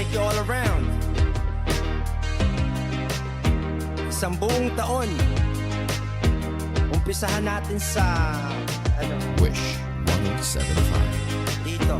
take you all around. Isang buong taon, umpisahan natin sa Wish 1075. dito.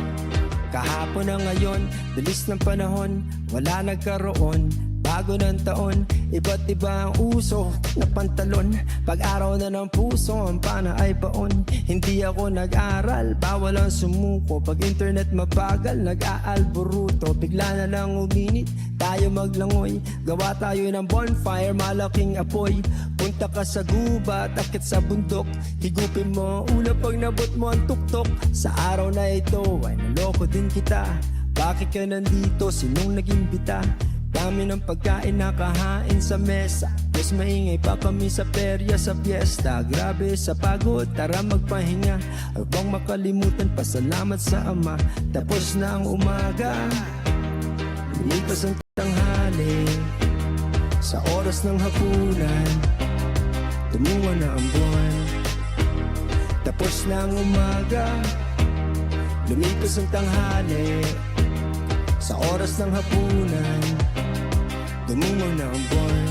Kahapon na ngayon, bilis ng panahon, wala nagkaroon. Bago ng taon, iba't iba ang uso na pantalon. Pag-araw na ng puso, ang pana ay baon. Hindi ako nag-aral, bawal ang sumuko. Pag internet mabagal, nag-aalboruto. Bigla na lang uminit, tayo maglangoy. Gawa tayo ng bonfire, malaking apoy. Punta ka sa gubat, akit sa bundok. Higupin mo ang ulap pag nabot mo ang tuktok. Sa araw na ito, ay naloko din kita. Bakit ka nandito? Sinong nag-imbita? Dami ng pagkain nakahain sa mesa. Mas maingay pa kami sa perya sa fiesta. Grabe sa pagod, tara magpahinga. Huwag bang makalimutan, pasalamat sa Ama. Tapos na ang umaga, lumipas ang tanghali. Sa oras ng hapunan, tumungo na ang buwan. Tapos na ang umaga, lumipas ang tanghali. Sa oras ng hapunan, tumungo na ang buwan.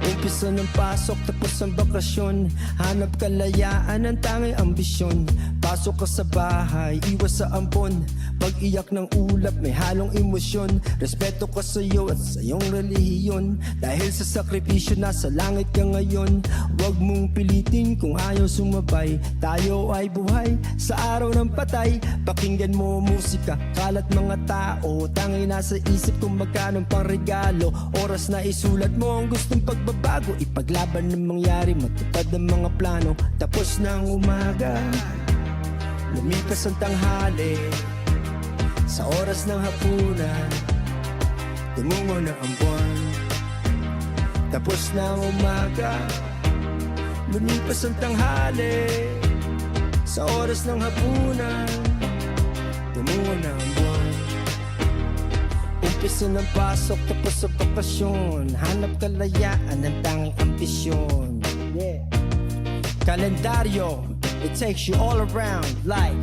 Umpisa ng pasok, tapos ang bakasyon. Hanap kalayaan, ang tanging ambisyon. Pasok ka sa bahay, iwas sa ampon. Pag-iyak ng ulap, may halong emosyon. Respeto ka sa iyo at sa iyong relihiyon. Dahil sa sakripisyo, nasa langit ka ngayon. Huwag mong pilitin kung ayaw sumabay. Tayo ay buhay sa araw ng patay. Pakinggan mo musika, kalat mga tao. Tanging nasa isip kung magkano pang regalo. Oras na isulat mo ang gustong pagbabago. Ipaglaban ng mangyari, matupad ang mga plano. Tapos na ang umaga, lumipas ang tanghali. Sa oras ng hapunan, tumungo na ang buwan. Tapos na ang umaga, lumipas ang tanghali. Sa oras ng hapunan, tumungo na ang buwan. Umpisa ng pasok, tapos sa bakasyon. Hanap kalayaan, ang tanging ambisyon. Yeah. Kalendaryo, it takes you all around like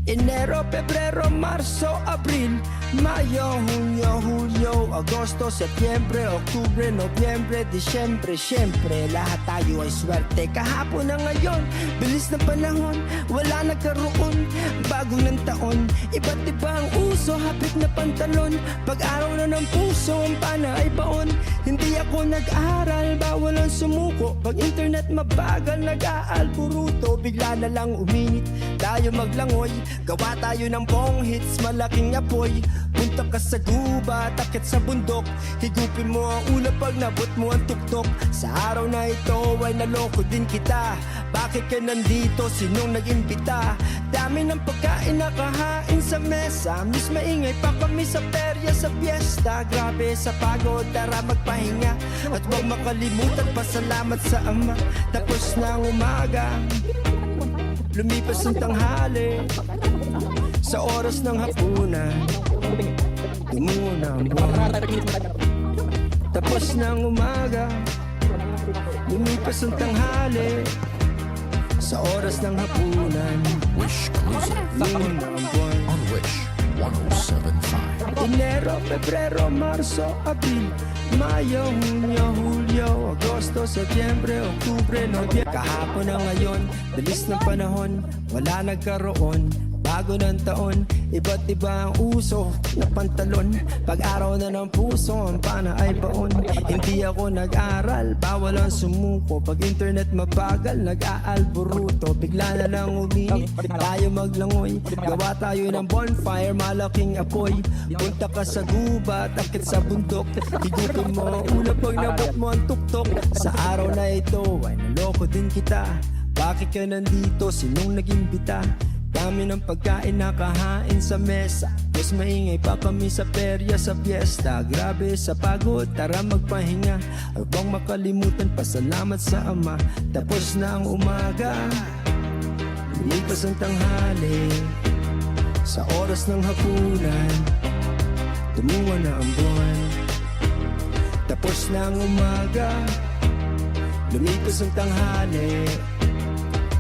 Enero, Pebrero, Marzo, Abril, Mayo, Junio, Julio, Agosto, Setyembre, Oktubre, Nobyembre, Disyembre. Siyempre, lahat tayo ay swerte. Kahapon na ngayon, bilis ng panahon, wala nagkaroon. Bago ng taon, iba't iba ang uso, hapit na pantalon. Pag-araw na ng puso, ang pana ay baon. Hindi ako nag-aral, bawal ang sumuko. Pag internet mabagal, nag-aalburuto. Bigla na lang uminit, tayo maglangoy. Gawa tayo ng bong hits, malaking apoy. Punta ka sa gubat, akit sa bundok. Higupin mo ang ulap pag nabot mo ang tuktok. Sa araw na ito ay naloko din kita. Bakit ka nandito? Sinong nag-imbita? Dami ng pagkain nakahain sa mesa. Mas maingay pa kami sa perya sa fiesta. Grabe sa pagod, tara magpahinga. At huwag makalimutan, pasalamat sa Ama. Tapos na ang umaga, lumipas ang tanghali. Sa oras ng hapunan, tumungo na ang buwan. Tapos na ang umaga, lumipas ang tanghali. Sa oras ng hapunan, Wish Closer tumungo na ang buwan. on Wish 1075. Enero, Pebrero, Marzo, Abril, Mayo, Junio, Julio, Agosto, Setyembre, Oktubre, Nobyembre. Kahapon na ngayon, bilis ng panahon, wala nagkaroon. Bago ng taon, iba't iba ang uso na pantalon. Pag-araw na ng puso, ang pana ay baon. Hindi ako nag-aral, bawal ang sumuko. Pag internet mabagal, nag-aalboruto. Bigla na lang uminit, tayo maglangoy. Gawa tayo ng bonfire, malaking apoy. Punta ka sa gubat, akit sa bundok. Higupin mo ang ulap pag nabot mo ang tuktok. Sa araw na ito, ay naloko din kita. Bakit ka nandito? Sinong nag-imbita? Dami ng pagkain nakahain sa mesa. Mas maingay pa kami sa perya sa fiesta. Grabe sa pagod, tara magpahinga. Huwag bang makalimutan, pasalamat sa Ama. Tapos na ang umaga, lumipas ang tanghali. Sa oras ng hapunan, tumungo na ang buwan. Tapos na ang umaga, lumipas ang tanghali.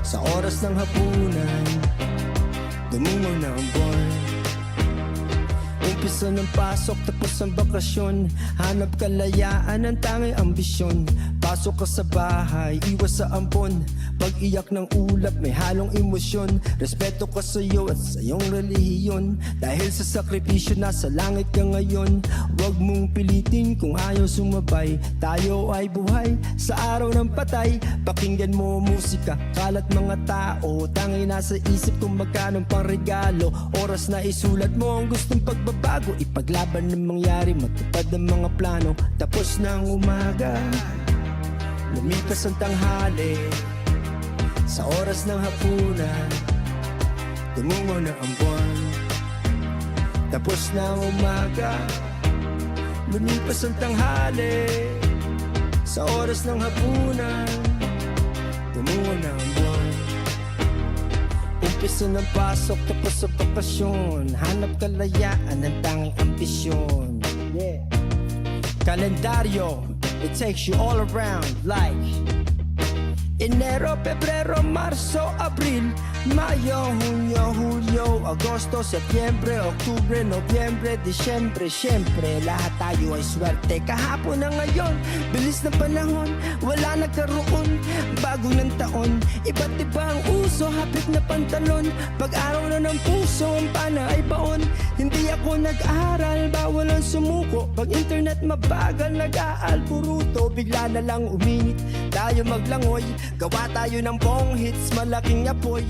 Sa oras ng hapunan, tumungo na ang buwan. Umpisa ng pasok tapos ang bakasyon. Hanap kalayaan ang tanging ambisyon. Pasok ka sa bahay, iwas sa ampon. Pag-iyak ng ulap may halong emosyon. Respeto ka sa iyo at sa iyong relihiyon. Dahil sa sakripisyo nasa langit ka ngayon. Huwag mong pilitin kung ayaw sumabay. Tayo ay buhay sa araw ng patay. Pakinggan mo musika, kalat mga tao. Tangi nasa isip kung magkano pang regalo. Oras na isulat mo ang gustong pagbabago. Ipaglaban ng mangyari, matupad ang mga plano. Tapos na ang umaga, lumipas ang tanghali. Sa oras ng hapunan, tumungo na ang buwan. Tapos na ang umaga, lumipas ang tanghali. Sa oras ng hapunan, tumungo na ang buwan. Umpisa ng pasok tapos sa bakasyon. Hanap kalayaan ng tanging ambisyon. Kalendaryo, it takes you all around like Enero, Pebrero, Marzo, Abril, Mayo, Junio, Julio, Agosto, Setyembre, Oktubre, Nobyembre, Disyembre. Siyempre, lahat tayo ay swerte. Kahapon na ngayon, bilis ng panahon, wala nagkaroon, bago ng taon. Iba't iba ang uso, hapit na pantalon. Pag-araw na ng puso, ang pana ay baon. Hindi ako nag-aral, bawal ang sumuko. Pag internet mabagal, nag-aalburuto. Bigla na lang uminit, tayo maglangoy. Gawa tayo ng bong hits, malaking apoy.